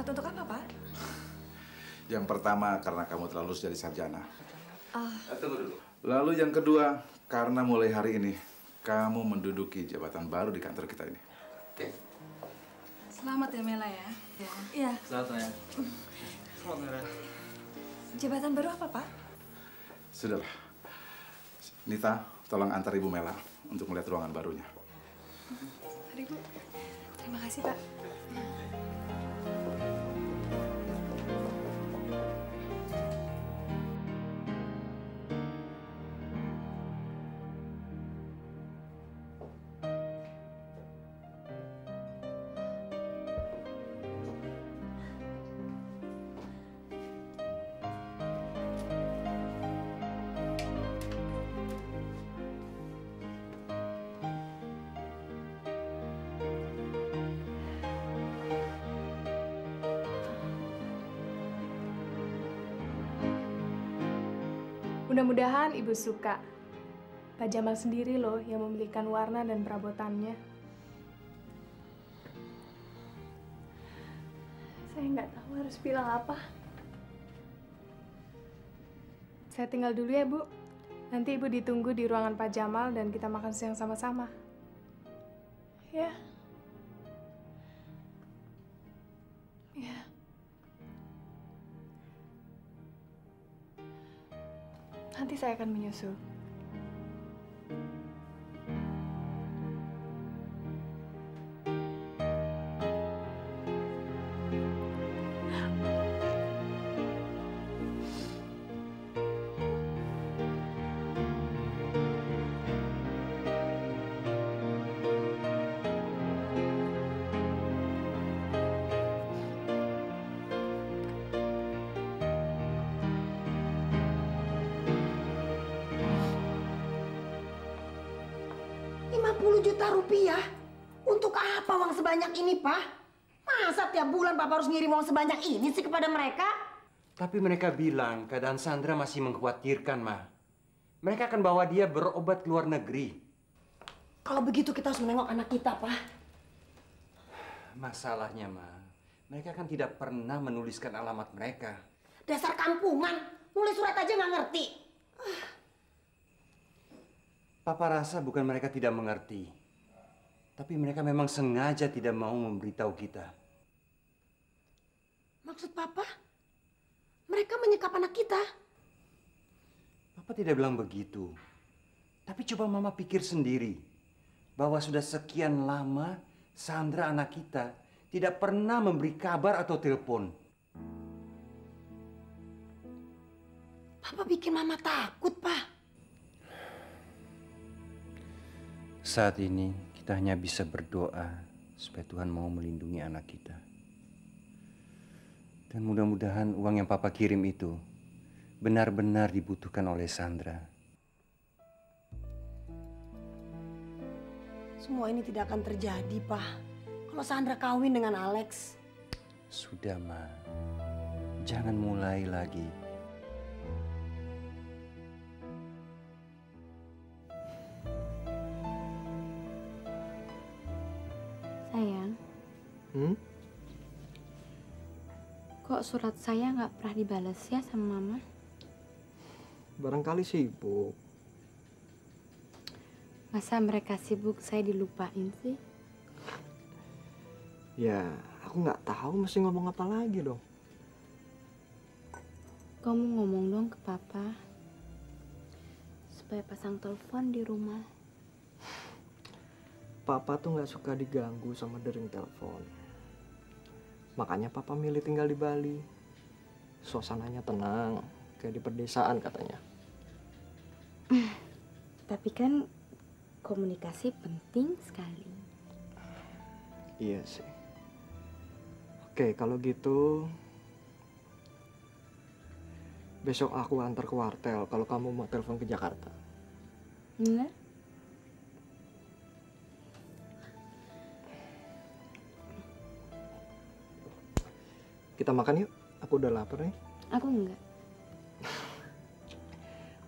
Untuk apa, Pak? Yang pertama karena kamu telah lulus dari sarjana. Tunggu dulu. Lalu yang kedua karena mulai hari ini kamu menduduki jabatan baru di kantor kita ini. Oke. Selamat ya, Mela ya. Iya. Selamat ya. Selamat Mela. Jabatan baru apa, Pak? Sudahlah. Nita, tolong antar Ibu Mela untuk melihat ruangan barunya. Mari, Bu. Terima kasih, Pak. Mudah-mudahan Ibu suka. Pak Jamal sendiri loh yang memilihkan warna dan perabotannya. Saya nggak tahu harus bilang apa. Saya tinggal dulu ya, Bu. Nanti Ibu ditunggu di ruangan Pak Jamal dan kita makan siang sama-sama. Ya. Ya. Nanti saya akan menyusul. Rupiah? Untuk apa uang sebanyak ini, Pak? Masa tiap bulan Papa harus ngirim uang sebanyak ini sih kepada mereka? Tapi mereka bilang keadaan Sandra masih mengkhawatirkan, Ma. Mereka akan bawa dia berobat ke luar negeri. Kalau begitu kita harus menengok anak kita, Pak. Masalahnya, Ma, mereka kan tidak pernah menuliskan alamat mereka. Dasar kampungan, nulis surat aja nggak ngerti. Papa rasa bukan mereka tidak mengerti. Tapi mereka memang sengaja tidak mau memberitahu kita. Maksud Papa? Mereka menyekap anak kita? Papa tidak bilang begitu. Tapi coba Mama pikir sendiri. Bahwa sudah sekian lama Sandra anak kita tidak pernah memberi kabar atau telepon. Papa bikin Mama takut, Pak. Saat ini kita hanya bisa berdoa supaya Tuhan mau melindungi anak kita. Dan mudah-mudahan uang yang Papa kirim itu benar-benar dibutuhkan oleh Sandra. Semua ini tidak akan terjadi, Pak. Kalau Sandra kawin dengan Alex. Sudah, Ma. Jangan mulai lagi. Sayang. Kok surat saya nggak pernah dibalas ya sama Mama? Barangkali sibuk. Masa mereka sibuk saya dilupain sih? Ya, aku nggak tahu mesti ngomong apa lagi dong. Kamu ngomong dong ke Papa. Supaya pasang telepon di rumah. Papa tuh nggak suka diganggu sama dering telepon. Makanya Papa milih tinggal di Bali. Suasananya tenang, kayak di pedesaan katanya. Tapi kan komunikasi penting sekali. Iya sih. Oke, kalau gitu besok aku antar ke wartel kalau kamu mau telepon ke Jakarta. Bener? Kita makan yuk. Aku udah lapar nih. Aku enggak.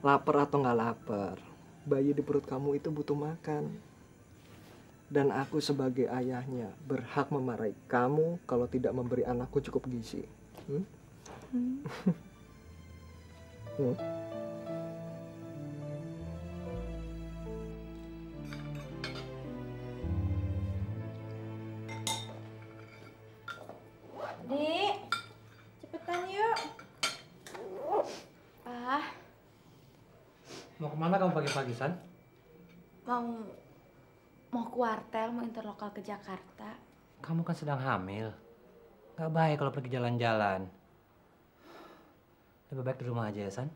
Lapar atau nggak lapar, bayi di perut kamu itu butuh makan. Dan aku sebagai ayahnya berhak memarahi kamu kalau tidak memberi anakku cukup gizi. Hmm? Hmm? Dik, cepetan yuk. Pak, Mau kemana kamu pagi-pagi, San? mau ke wartel, mau interlokal ke Jakarta. Kamu kan sedang hamil. Gak baik kalau pergi jalan-jalan. Lebih baik di rumah aja ya, San?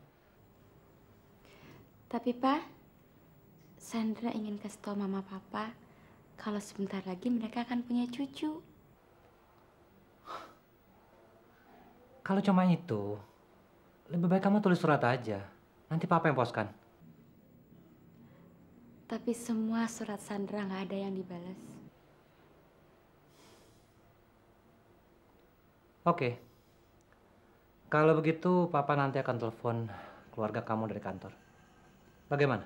Tapi Pak, Sandra ingin kasih tahu Mama Papa kalau sebentar lagi mereka akan punya cucu. Kalau cuma itu, lebih baik kamu tulis surat aja. Nanti Papa yang poskan. Tapi semua surat Sandra nggak ada yang dibalas. Oke. Kalau begitu, Papa nanti akan telepon keluarga kamu dari kantor. Bagaimana?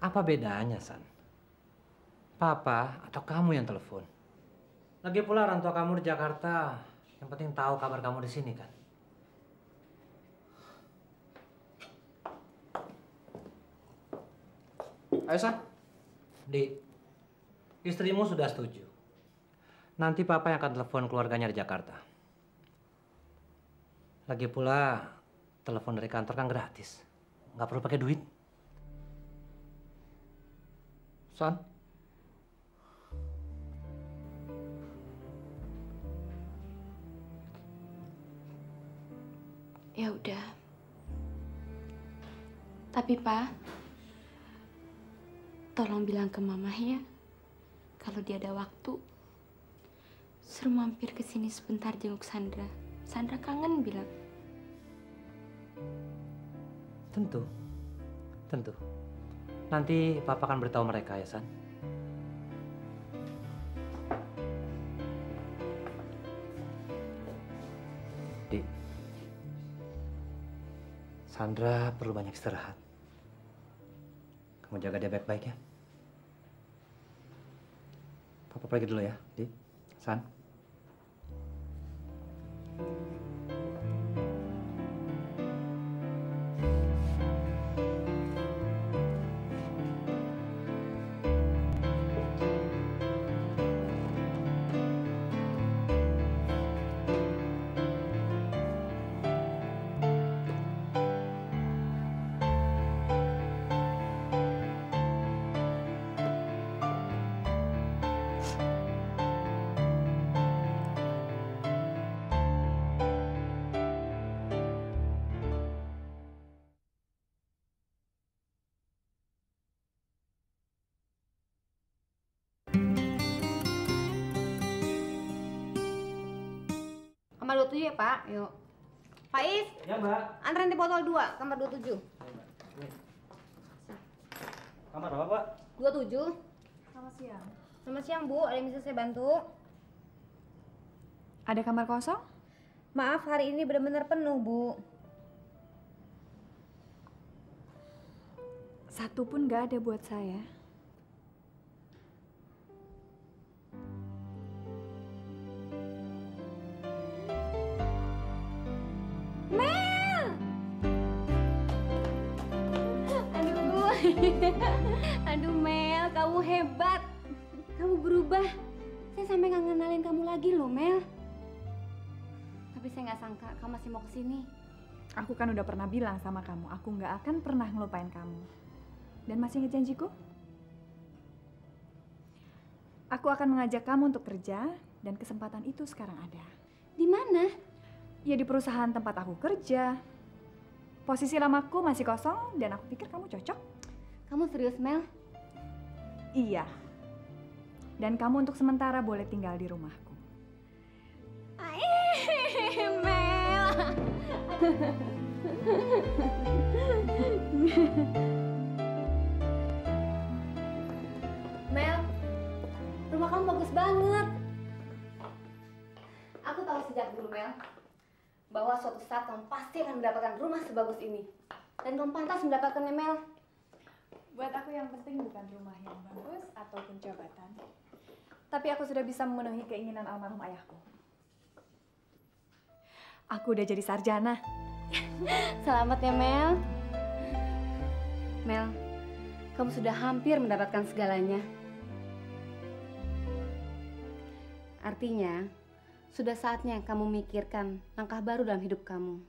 Apa bedanya, San? Papa atau kamu yang telepon? Lagi pula orang tua kamu di Jakarta. Yang penting tahu kabar kamu di sini, kan? Ayo, San. Di, istrimu sudah setuju. Nanti Papa yang akan telepon keluarganya di Jakarta. Lagi pula, telepon dari kantor kan gratis. Nggak perlu pakai duit. San? Ya udah. Tapi Pak, tolong bilang ke Mama ya, kalau dia ada waktu, suruh mampir ke sini sebentar jenguk Sandra. Sandra kangen bilang. Tentu. Tentu. Nanti Papa akan beritahu mereka ya, San. Dik, Sandra perlu banyak istirahat. Kamu jaga dia baik-baik ya. Papa pergi dulu ya, Dik. San. Kamar 27 ya, Pak? Yuk. Pak Is, Ya, Mbak. anterin di botol 2, kamar 27. Kamar berapa, Pak? 27. Selamat siang. Selamat siang, Bu. Ada yang bisa saya bantu? Ada kamar kosong? Maaf, hari ini benar-benar penuh, Bu. Satu pun nggak ada buat saya. Aduh. Aduh, Mel, kamu hebat. Kamu berubah. Saya sampai nggak ngenalin kamu lagi loh, Mel. Tapi saya nggak sangka kamu masih mau kesini. Aku kan udah pernah bilang sama kamu, aku nggak akan pernah ngelupain kamu. Dan masih ngejanjiku? Aku akan mengajak kamu untuk kerja, dan kesempatan itu sekarang ada. Di mana? Ya di perusahaan tempat aku kerja. Posisi lamaku masih kosong, dan aku pikir kamu cocok. Kamu serius, Mel? Iya. Dan kamu untuk sementara boleh tinggal di rumahku. Mel. Mel, rumah kamu bagus banget. Aku tahu sejak dulu, Mel, bahwa suatu saat kamu pasti akan mendapatkan rumah sebagus ini. Dan kamu pantas mendapatkannya, Mel. Buat aku yang penting bukan rumah yang bagus ataupun jabatan. Tapi aku sudah bisa memenuhi keinginan almarhum ayahku. Aku udah jadi sarjana. Selamat ya, Mel. Mel, kamu sudah hampir mendapatkan segalanya. Artinya, sudah saatnya kamu memikirkan langkah baru dalam hidup kamu.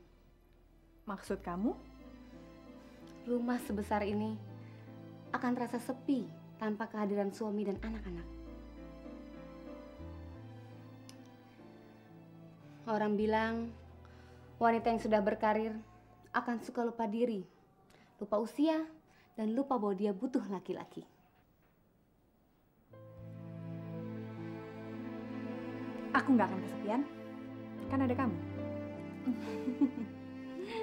Maksud kamu? Rumah sebesar ini akan terasa sepi tanpa kehadiran suami dan anak-anak. Orang bilang wanita yang sudah berkarir akan suka lupa diri, lupa usia, dan lupa bahwa dia butuh laki-laki. Aku nggak akan kesepian, kan ada kamu.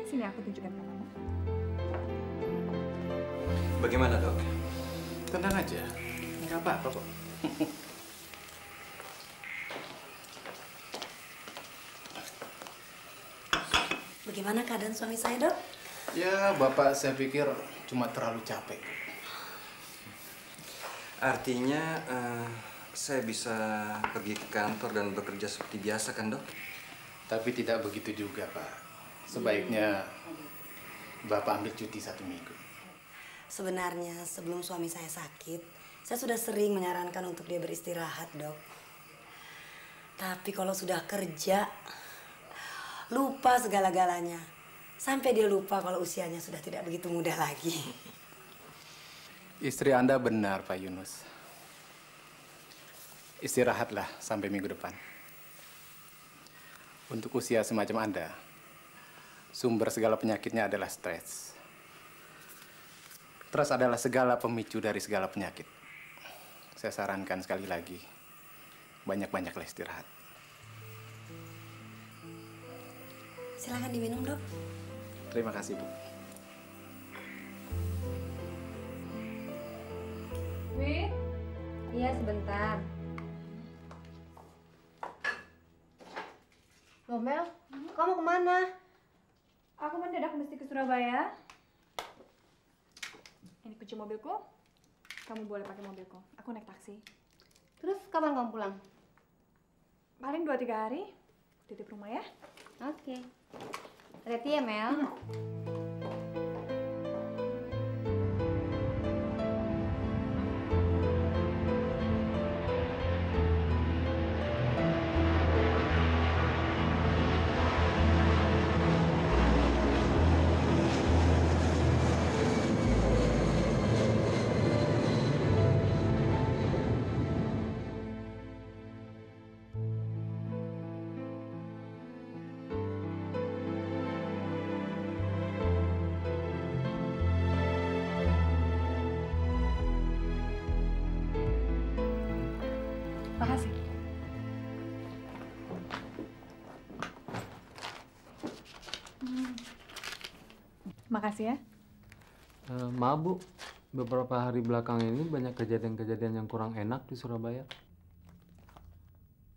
Sini aku tunjukkan ke kamu. Bagaimana, Dok? Tenang aja, nggak apa-apa kok. Bagaimana keadaan suami saya, Dok? Ya, Bapak saya pikir cuma terlalu capek. Artinya saya bisa pergi ke kantor dan bekerja seperti biasa kan, Dok? Tapi tidak begitu juga, Pak. Sebaiknya Bapak ambil cuti 1 minggu. Sebenarnya sebelum suami saya sakit, saya sudah sering menyarankan untuk dia beristirahat, Dok. Tapi kalau sudah kerja, lupa segala-galanya. Sampai dia lupa kalau usianya sudah tidak begitu muda lagi. Istri Anda benar, Pak Yunus. Istirahatlah sampai minggu depan. Untuk usia semacam Anda, sumber segala penyakitnya adalah stres. Stres adalah segala pemicu dari segala penyakit. Saya sarankan sekali lagi, banyak-banyaklah istirahat. Silakan diminum, Dok. Terima kasih, Bu. Wih, Iya, sebentar. Loh, Mel, kamu kemana? aku mendadak mesti ke Surabaya. Ini kunci mobilku. Kamu boleh pakai mobilku. Aku naik taksi. Terus kapan kamu pulang? Paling 2-3 hari. Titip rumah ya. Oke. Hati-hati ya, Mel. Makasih. Makasih ya. Maaf, Bu. Beberapa hari belakang ini banyak kejadian-kejadian yang kurang enak di Surabaya.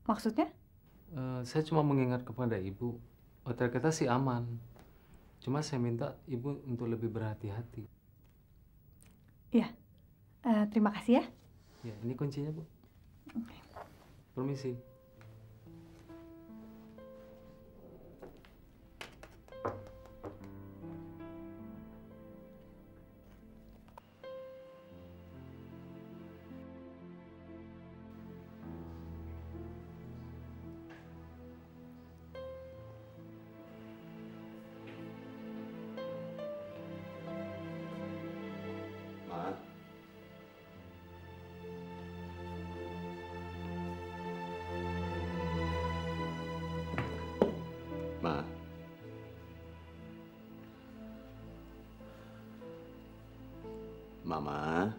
Maksudnya? Saya cuma mengingat kepada Ibu. Hotel kita sih aman. Cuma saya minta Ibu untuk lebih berhati-hati. Iya. Terima kasih ya. Ya, ini kuncinya, Bu. Permisi. Ma. Ma. Mama.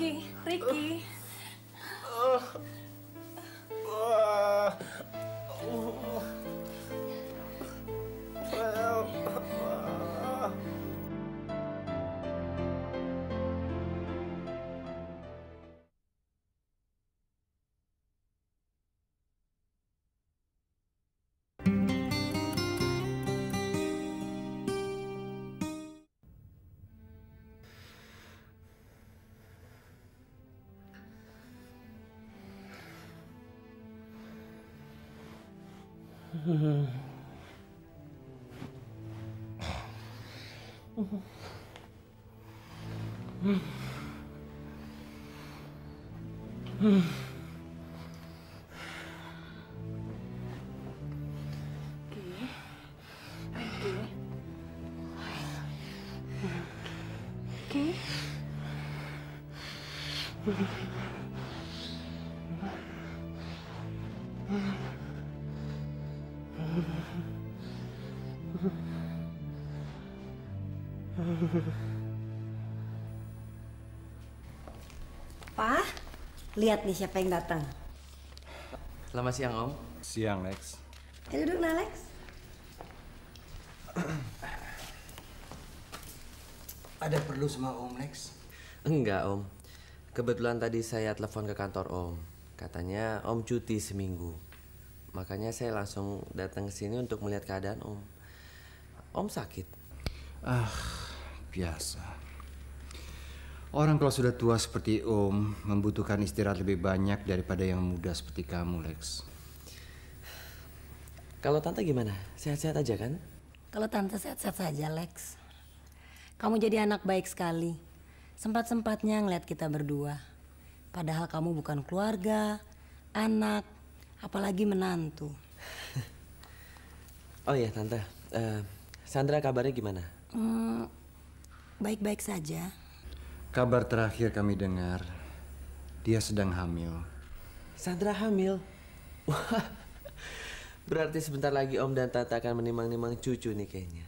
Ricky. Pak, lihat nih siapa yang datang. Selamat siang, Om. Siang, Lex. Duduk, nah, Lex. Ada perlu sama Om, Lex? Enggak, Om. Kebetulan tadi saya telepon ke kantor Om. Katanya Om cuti seminggu. Makanya saya langsung datang ke sini untuk melihat keadaan Om. Om sakit. Biasa. Orang kalau sudah tua seperti Om membutuhkan istirahat lebih banyak daripada yang muda seperti kamu, Lex. Kalau Tante gimana? Sehat-sehat aja kan? Kalau Tante sehat-sehat saja, Lex. Kamu jadi anak baik sekali. Sempat-sempatnya ngeliat kita berdua. Padahal kamu bukan keluarga, anak, apalagi menantu. Oh iya, Tante. Sandra kabarnya gimana? Baik-baik saja. Kabar terakhir kami dengar, dia sedang hamil. Sandra hamil? Wah, berarti sebentar lagi Om dan Tante akan menimang-nimang cucu nih kayaknya.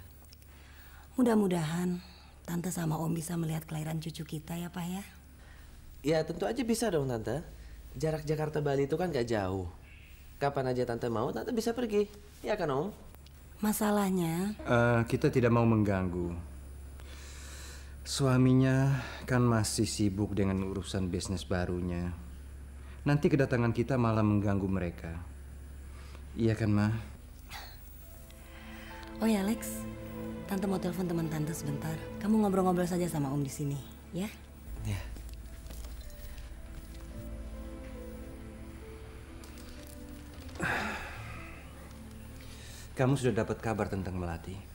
Mudah-mudahan Tante sama Om bisa melihat kelahiran cucu kita ya, Pak ya. Ya tentu aja bisa dong, Tante. Jarak Jakarta-Bali itu kan gak jauh. Kapan aja Tante mau, Tante bisa pergi. Ya kan, Om? Masalahnya... Kita tidak mau mengganggu. Suaminya kan masih sibuk dengan urusan bisnis barunya. Nanti kedatangan kita malah mengganggu mereka. Iya kan, Ma? Oh ya, Lex. Tante mau telepon teman Tante sebentar. Kamu ngobrol-ngobrol saja sama Om di sini, ya? Ya. Kamu sudah dapat kabar tentang Melati?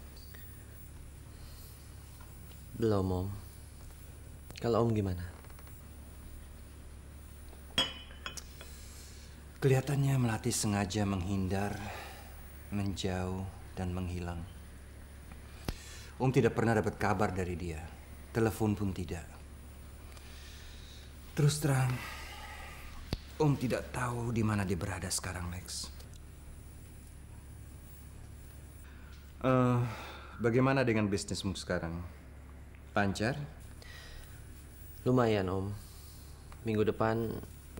Belum, Om. Kalau Om gimana? Kelihatannya Melati sengaja menghindar, menjauh, dan menghilang. Om tidak pernah dapat kabar dari dia. Telepon pun tidak. Terus terang, Om tidak tahu di mana dia berada sekarang, Lex. Bagaimana dengan bisnismu sekarang? Lancar? Lumayan, Om. Minggu depan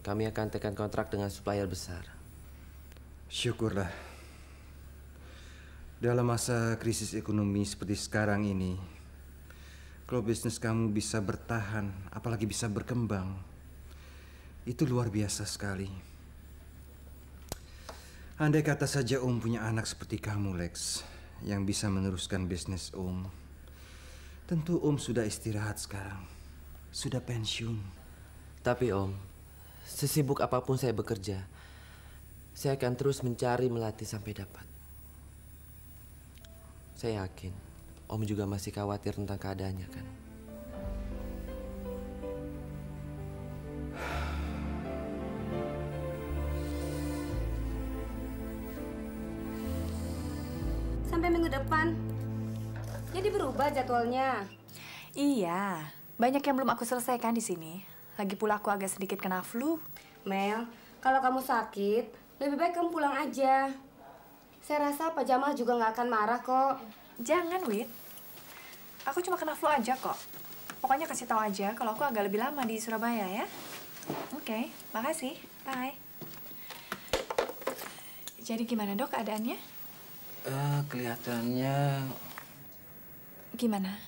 kami akan tekan kontrak dengan supplier besar. Syukurlah. Dalam masa krisis ekonomi seperti sekarang ini, kalau bisnis kamu bisa bertahan, apalagi bisa berkembang, itu luar biasa sekali. Andai kata saja Om punya anak seperti kamu, Lex, yang bisa meneruskan bisnis Om, tentu Om sudah istirahat sekarang. Sudah pensiun. Tapi Om, sesibuk apapun saya bekerja, saya akan terus mencari Melati sampai dapat. Saya yakin Om juga masih khawatir tentang keadaannya kan? Sampai minggu depan. Jadi berubah jadwalnya. Iya, banyak yang belum aku selesaikan di sini. Lagi pula aku agak sedikit kena flu. Mel, kalau kamu sakit, lebih baik kamu pulang aja. Saya rasa Pak Jamal juga nggak akan marah kok. Jangan, Wit. Aku cuma kena flu aja kok. pokoknya kasih tahu aja kalau aku agak lebih lama di Surabaya ya. Oke, makasih. Bye. Jadi gimana dok keadaannya? Kelihatannya Gimana?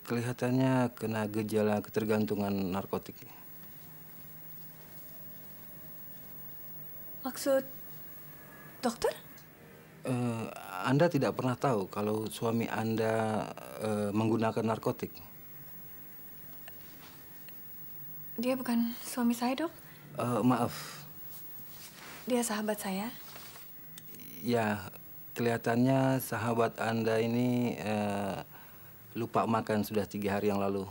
kelihatannya kena gejala ketergantungan narkotik. Maksud dokter? Anda tidak pernah tahu kalau suami Anda menggunakan narkotik? Dia bukan suami saya dok. Maaf, Dia sahabat saya. ya kelihatannya sahabat Anda ini lupa makan sudah 3 hari yang lalu.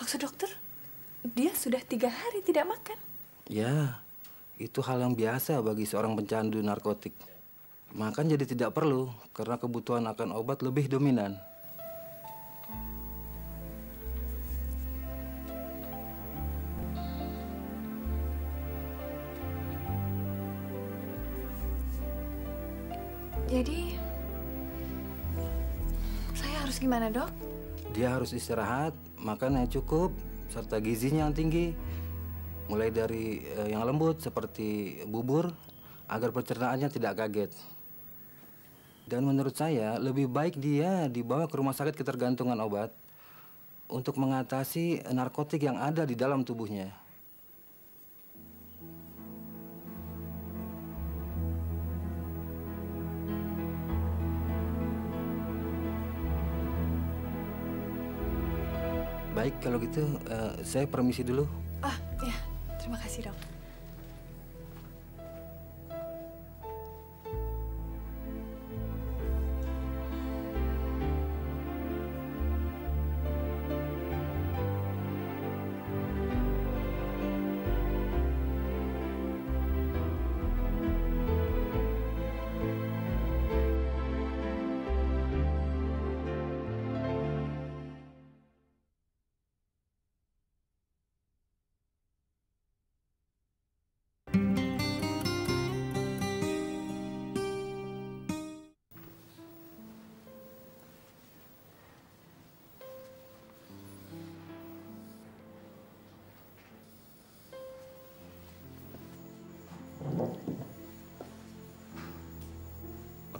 Maksud dokter? Dia sudah 3 hari tidak makan. Ya, itu hal yang biasa bagi seorang pecandu narkotik. Makan jadi tidak perlu karena kebutuhan akan obat lebih dominan. Jadi saya harus gimana dok? Dia harus istirahat, makan yang cukup, serta gizinya yang tinggi. Mulai dari yang lembut seperti bubur, agar pencernaannya tidak kaget. Dan menurut saya, lebih baik dia dibawa ke rumah sakit ketergantungan obat untuk mengatasi narkotik yang ada di dalam tubuhnya. Baik, kalau gitu saya permisi dulu. Ah, ya. Terima kasih dok.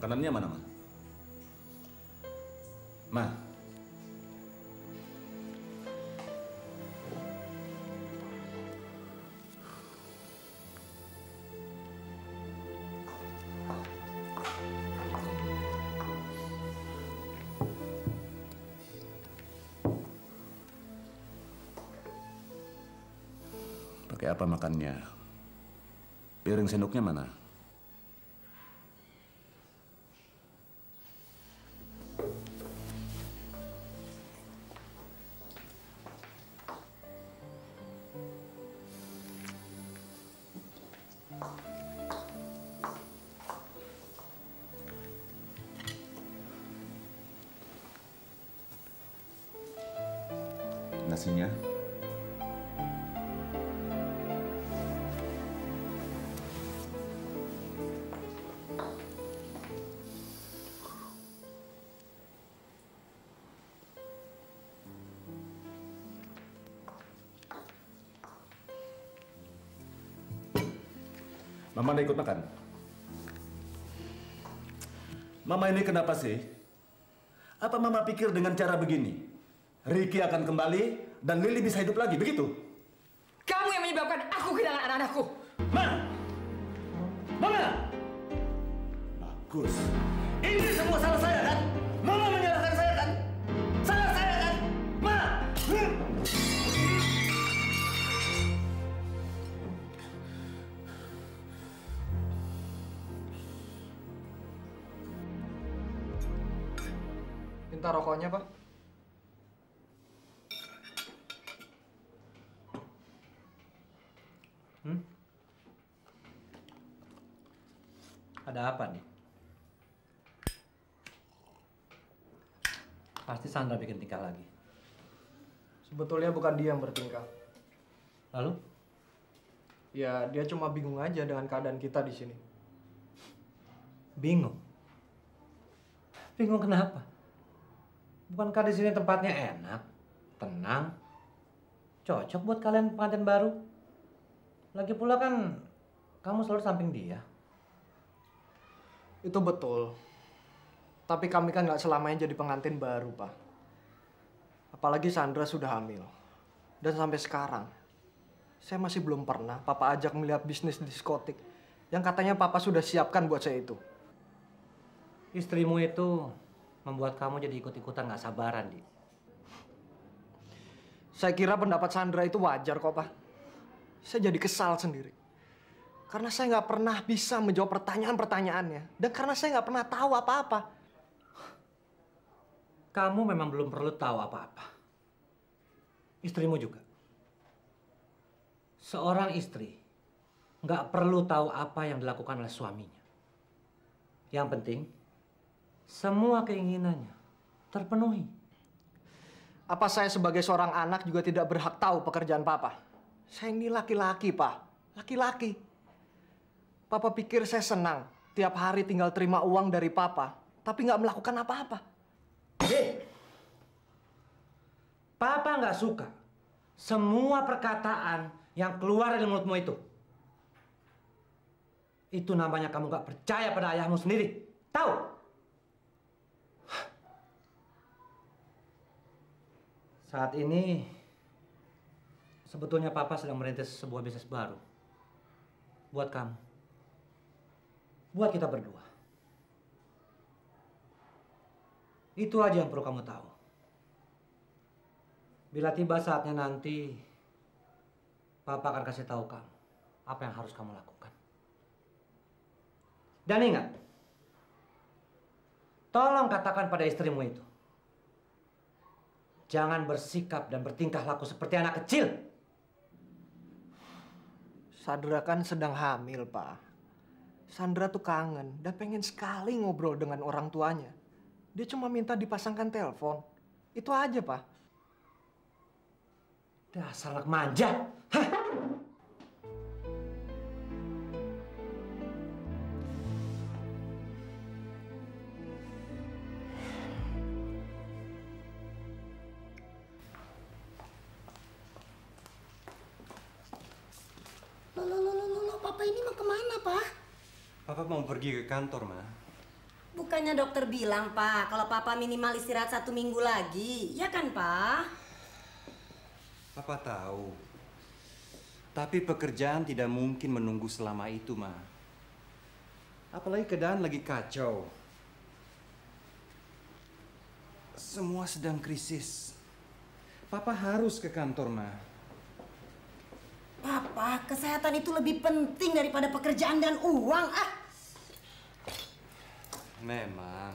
Makanannya mana, Ma? Ma. Pakai apa makannya? Piring sendoknya mana? Nasinya? Mama udah ikut makan? Mama ini kenapa sih? Apa Mama pikir dengan cara begini, Ricky akan kembali dan Lily bisa hidup lagi, begitu? Kamu yang menyebabkan aku kehilangan anak-anakku. Ma! Mama! Bagus. Ini semua salah saya, kan? Mama menyalahkan saya, kan? Salah saya, kan? Ma! Minta rokoknya, Pak. Ada apa nih? Pasti Sandra bikin tingkah lagi. Sebetulnya bukan dia yang bertingkah. Lalu? Ya, dia cuma bingung aja dengan keadaan kita di sini. Bingung? Bingung kenapa? Bukankah di sini tempatnya enak, tenang, cocok buat kalian pengantin baru? Lagi pula kan kamu selalu samping dia. Itu betul. Tapi kami kan nggak selamanya jadi pengantin baru, Pak. Apalagi Sandra sudah hamil. Dan sampai sekarang, saya masih belum pernah Papa ajak melihat bisnis diskotik yang katanya Papa sudah siapkan buat saya itu. Istrimu itu membuat kamu jadi ikut-ikutan nggak sabaran, Di. Saya kira pendapat Sandra itu wajar kok, Pak. Saya jadi kesal sendiri. Karena saya nggak pernah bisa menjawab pertanyaan-pertanyaannya. Dan karena saya nggak pernah tahu apa-apa. Kamu memang belum perlu tahu apa-apa. Istrimu juga. Seorang istri nggak perlu tahu apa yang dilakukan oleh suaminya. Yang penting, semua keinginannya terpenuhi. Apa saya sebagai seorang anak juga tidak berhak tahu pekerjaan Papa? Saya ini laki-laki, Pak. Laki-laki. Papa pikir saya senang tiap hari tinggal terima uang dari Papa, tapi nggak melakukan apa-apa. Papa nggak suka semua perkataan yang keluar dari mulutmu itu. Itu namanya kamu nggak percaya pada ayahmu sendiri. Tahu? Saat ini, sebetulnya Papa sedang merintis sebuah bisnis baru. Buat kamu. Buat kita berdua. Itu aja yang perlu kamu tahu. Bila tiba saatnya nanti, Papa akan kasih tahu kamu apa yang harus kamu lakukan. Dan ingat, tolong katakan pada istrimu itu, jangan bersikap dan bertingkah laku seperti anak kecil. Sandra kan sedang hamil, Pak. Sandra tuh kangen dan pengen sekali ngobrol dengan orang tuanya. Dia cuma minta dipasangkan telepon. Itu aja, Pak. Dasar anak manja. Hah? Loh, Papa ini mau kemana, Pak? Papa mau pergi ke kantor, Ma. Bukannya dokter bilang, Pak, kalau Papa minimal istirahat 1 minggu lagi. Ya kan, Pak? Papa tahu. Tapi pekerjaan tidak mungkin menunggu selama itu, Ma. Apalagi keadaan lagi kacau. Semua sedang krisis. Papa harus ke kantor, Ma. Papa, kesehatan itu lebih penting daripada pekerjaan dan uang. Memang.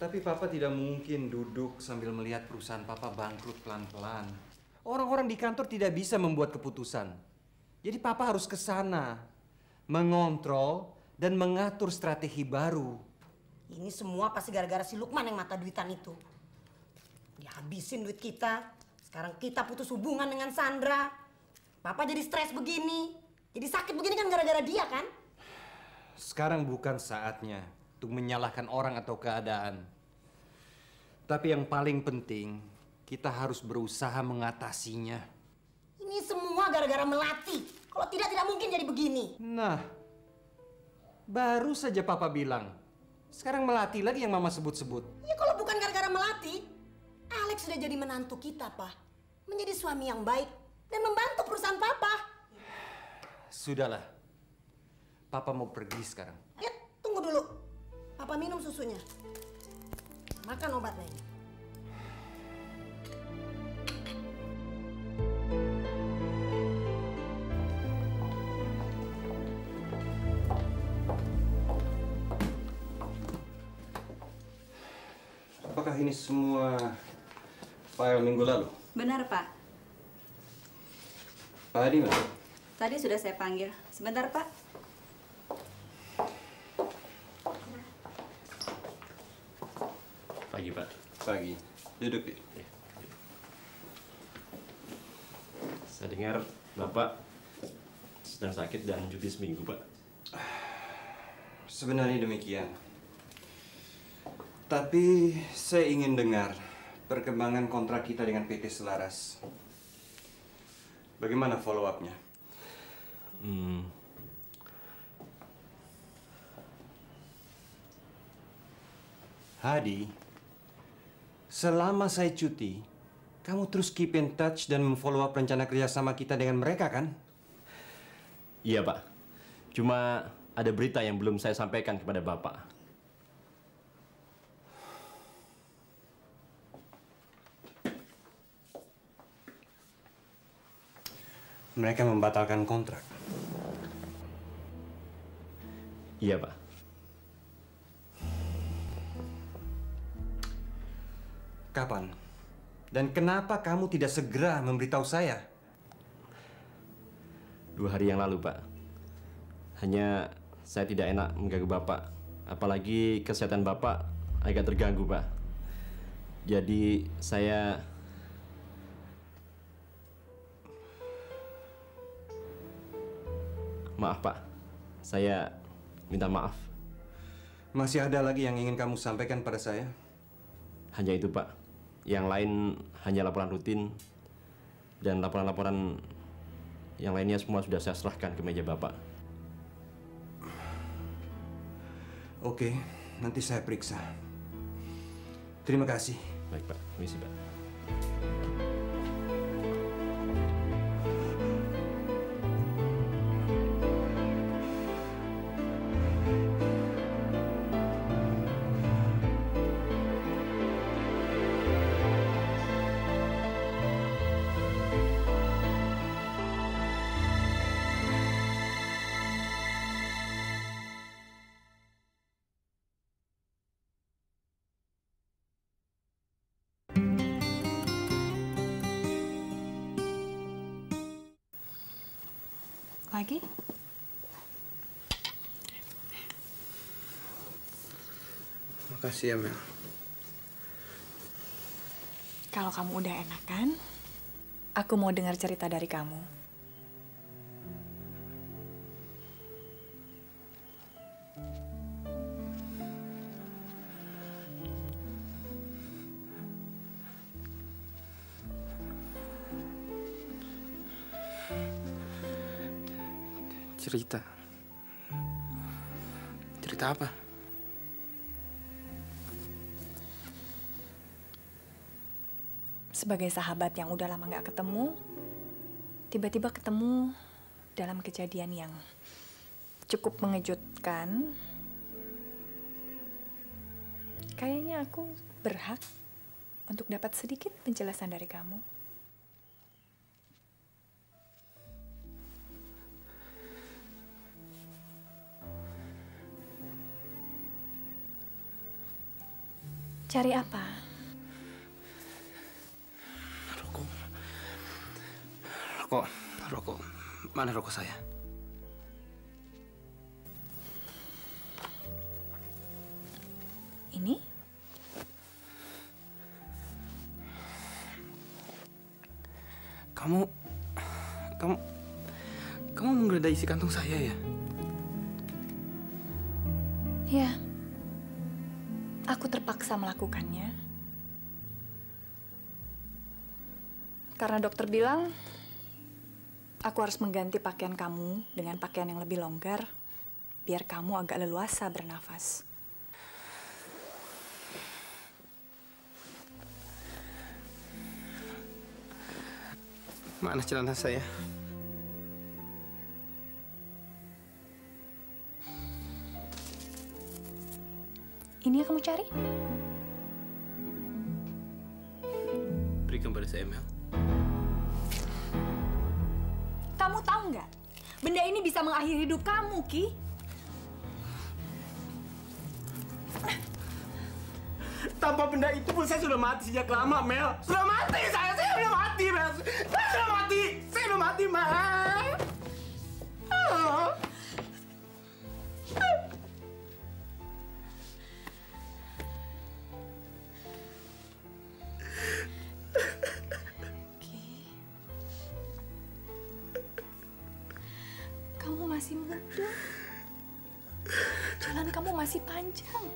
Tapi Papa tidak mungkin duduk sambil melihat perusahaan Papa bangkrut pelan-pelan. Orang-orang di kantor tidak bisa membuat keputusan. Jadi Papa harus ke sana, mengontrol dan mengatur strategi baru. Ini semua pasti gara-gara si Lukman yang mata duitan itu. Dihabisin duit kita. Sekarang kita putus hubungan dengan Sandra. Papa jadi stres begini. Jadi sakit begini kan gara-gara dia kan? Sekarang bukan saatnya untuk menyalahkan orang atau keadaan. Tapi yang paling penting, kita harus berusaha mengatasinya. Ini semua gara-gara Melati. Kalau tidak mungkin jadi begini. Nah, baru saja Papa bilang. Sekarang Melati lagi yang Mama sebut-sebut. Ya kalau bukan gara-gara Melati, Alex sudah jadi menantu kita, Pak. Menjadi suami yang baik dan membantu perusahaan Papa. Sudahlah. Papa mau pergi sekarang. Ya, tunggu dulu. Papa minum susunya. Makan obatnya ini. Apakah ini semua file minggu lalu? Benar, Pak. Pak Adi mana? Tadi sudah saya panggil. Sebentar, Pak. Pagi, Pak. Pagi. Duduk, Dik. Saya dengar Bapak sedang sakit dan cuti seminggu, Pak. Sebenarnya demikian. Tapi saya ingin dengar perkembangan kontrak kita dengan PT Selaras. Bagaimana follow up-nya? Hadi, selama saya cuti, kamu terus keep in touch dan memfollow up rencana kerjasama kita dengan mereka, kan? Iya, Pak. Cuma ada berita yang belum saya sampaikan kepada Bapak. Mereka membatalkan kontrak. Iya, Pak. Kapan? Dan kenapa kamu tidak segera memberitahu saya? 2 hari yang lalu, Pak. Hanya saya tidak enak mengganggu Bapak. Apalagi kesehatan Bapak agak terganggu, Pak. Jadi saya... Maaf, Pak. Saya minta maaf. Masih ada lagi yang ingin kamu sampaikan pada saya? Hanya itu, Pak. Yang lain hanya laporan rutin. Dan laporan-laporan yang lainnya semua sudah saya serahkan ke meja Bapak. Oke, nanti saya periksa. Terima kasih. Baik, Pak. Permisi, Pak. Lagi? Makasih ya, Mel. Kalau kamu udah enakan, aku mau dengar cerita dari kamu. Cerita? Cerita apa? Sebagai sahabat yang udah lama gak ketemu, tiba-tiba ketemu dalam kejadian yang cukup mengejutkan. Kayaknya aku berhak untuk dapat sedikit penjelasan dari kamu. Cari apa? Rokok. Mana rokok saya? Ini? Kamu menggeledah isi kantong saya ya? Ya. Aku terpaksa melakukannya. Karena dokter bilang, aku harus mengganti pakaian kamu dengan pakaian yang lebih longgar, biar kamu agak leluasa bernafas. Mana celana saya? Ini yang kamu cari? Berikan pada saya, Mel. Kamu tahu nggak? Benda ini bisa mengakhiri hidup kamu, Ki. Tanpa benda itu pun saya sudah mati sejak lama, Mel. Sudah mati saya sudah mati, Mel. Saya sudah mati, Mel. Oh. Kamu masih muda. Jalan kamu masih panjang.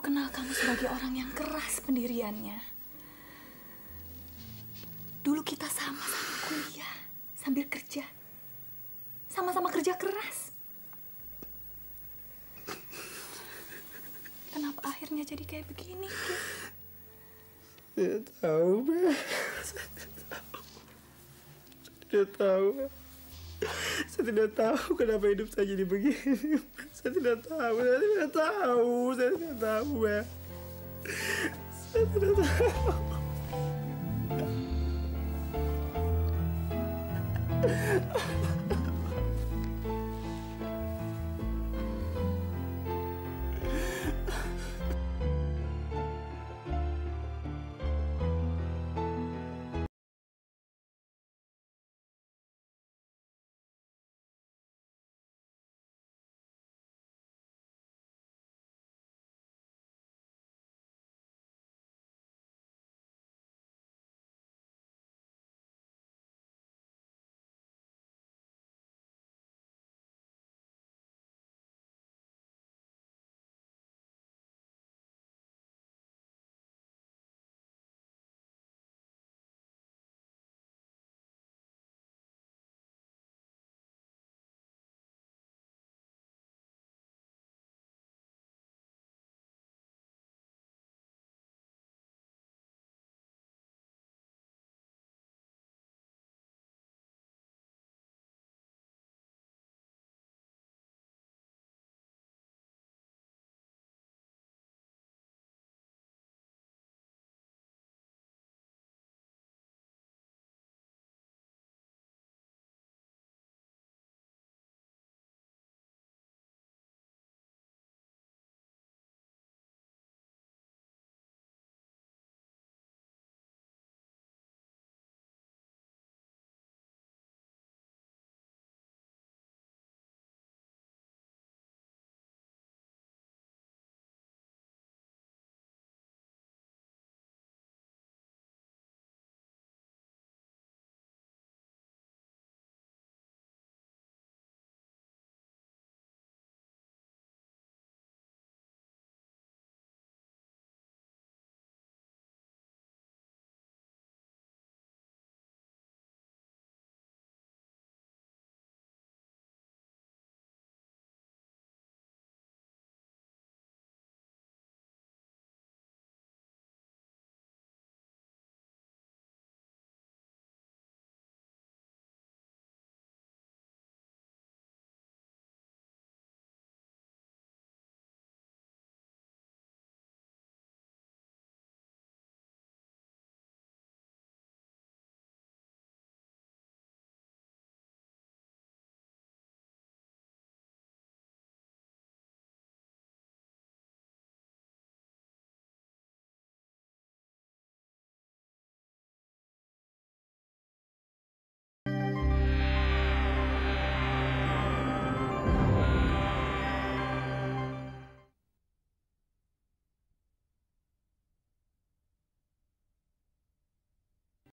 kenal kamu sebagai orang yang keras pendiriannya. Dulu kita sama-sama kuliah, sambil kerja. Sama-sama kerja keras. Kenapa akhirnya jadi kayak begini, Kit? Tidak tahu, Bel. Saya tidak tahu. Saya tidak tahu kenapa hidup saya jadi begini. Saya tidak tahu, saya tidak tahu, saya tidak tahu, Bel. Saya tidak tahu.